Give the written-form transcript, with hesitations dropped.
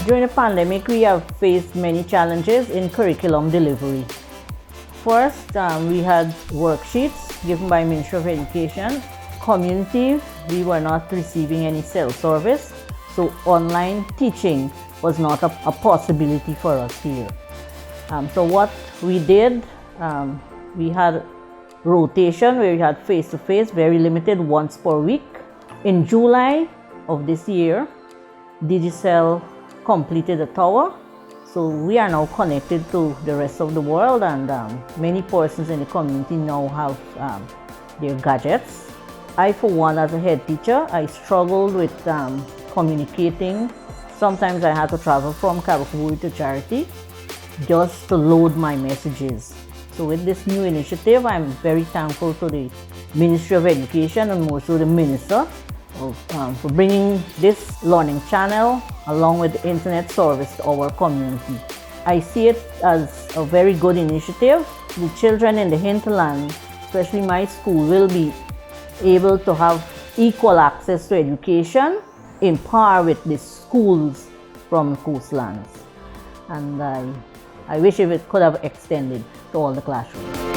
During the pandemic, we have faced many challenges in curriculum delivery. First, we had worksheets given by Ministry of Education. Community, we were not receiving any self-service, so online teaching was not a possibility for us here. So what we did, we had rotation where we had face-to-face, very limited, once per week. In July of this year, Digicel completed the tower, so we are now connected to the rest of the world, and many persons in the community now have their gadgets. I, for one, as a head teacher, I struggled with communicating. Sometimes I had to travel from Kabakaburi to Charity just to load my messages. So with this new initiative, I'm very thankful to the Ministry of Education and more so the Minister for bringing this learning channel along with the internet service to our community. I see it as a very good initiative. The children in the hinterland, especially my school, will be able to have equal access to education in par with the schools from the coastlands. And I wish if it could have extended to all the classrooms.